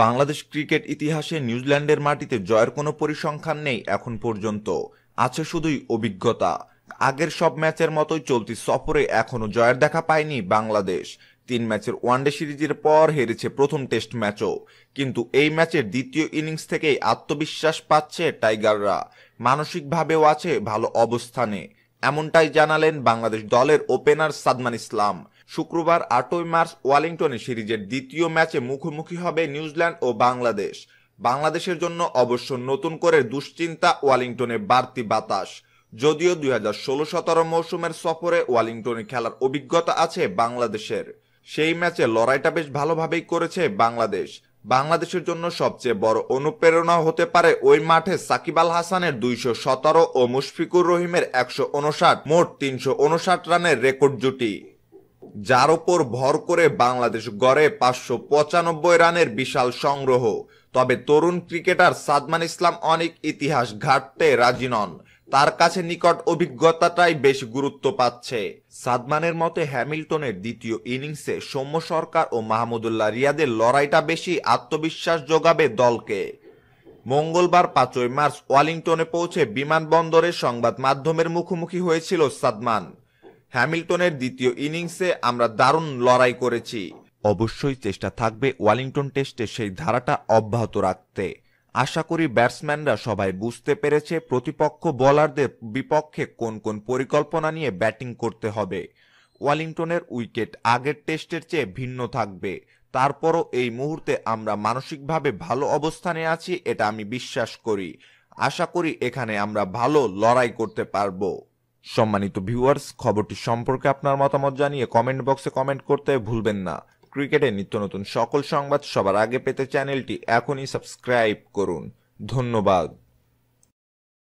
Bangladesh cricket ইতিহাসে নিউজিল্যান্ডের মাটিতে জয়ের কোনো পরিসংখ্যান নেই এখন পর্যন্ত, আছে শুধুই অভিজ্ঞতা। আগের সব ম্যাচের মতোই চলতি সফরে এখনো জয়ের দেখা পায়নি বাংলাদেশ। 3 ম্যাচের ওয়ানডে সিরিজের পর হেরেছে প্রথম টেস্ট ম্যাচও, কিন্তু এই ম্যাচের দ্বিতীয় ইনিংস থেকেই আত্মবিশ্বাস পাচ্ছে টাইগাররা, মানসিকভাবেও আছে ভালো অবস্থানে। এমনটাই জানালেন বাংলাদেশ দলের ওপেনার সাদমান ইসলাম। শুক্রবার 8ই মার্চ ওয়েলিংটনে সিরিজের দ্বিতীয় ম্যাচে মুখোমুখি হবে নিউজিল্যান্ড ও বাংলাদেশ। বাংলাদেশের জন্য অবশ্য নতুন করে দুশ্চিন্তা ওয়েলিংটনে বাড়তি বাতাস। যদিও 2016-17 মৌসুমের সফরে ওয়েলিংটনে খেলার অভিজ্ঞতা আছে বাংলাদেশের, সেই ম্যাচে লড়াইটা বেশ ভালোভাবেই করেছে বাংলাদেশ। বাংলাদেশের জন্য সবচেয়ে বড় অনুপ্রেরণা হতে পারে ওই মাঠে সাকিব আল হাসানের 217 ও মুশফিকুর রহিমের 159, মোট 359 রানের রেকর্ড জুটি, যার ওপর ভর করে বাংলাদেশ গড়ে 595 রানের বিশাল সংগ্রহ। তবে তরুণ ক্রিকেটার সাদমান ইসলাম অনেক ইতিহাস ঘাঁটতে রাজি নন, তার কাছে নিকট অভিজ্ঞতাটাই বেশ গুরুত্ব পাচ্ছে। সাদমানের মতে হ্যামিল্টনের দ্বিতীয় ইনিংসে সৌম্য সরকার ও মাহমুদুল্লাহ রিয়াদের লড়াইটা বেশি আত্মবিশ্বাস যোগাবে দলকে। মঙ্গলবার 5ই মার্চ ওয়েলিংটনে পৌঁছে বিমানবন্দরে সংবাদ মাধ্যমের মুখোমুখি হয়েছিল সাদমান। হ্যামিল্টনের দ্বিতীয় ইনিংসে আমরা দারুণ লড়াই করেছি, অবশ্যই চেষ্টা থাকবে ওয়েলিংটন টেস্টে সেই ধারাটা অব্যাহত রাখতে। আশা করি ব্যাটসম্যানরা সবাই বুঝতে পেরেছে প্রতিপক্ষ বোলারদের বিপক্ষে কোন কোন পরিকল্পনা নিয়ে ব্যাটিং করতে হবে। ওয়েলিংটনের উইকেট আগের টেস্টের চেয়ে ভিন্ন থাকবে, তারপরও এই মুহূর্তে আমরা মানসিকভাবে ভালো অবস্থানে আছি, এটা আমি বিশ্বাস করি। আশা করি এখানে আমরা ভালো লড়াই করতে পারবো। সম্মানিত ভিউয়ার্স, খবরটি সম্পর্কে আপনার মতামত জানিয়ে কমেন্ট বক্সে কমেন্ট করতে ভুলবেন না। ক্রিকেটের নিত্য নতুন সকল সংবাদ সবার আগে পেতে চ্যানেলটি এখনই সাবস্ক্রাইব করুন। ধন্যবাদ।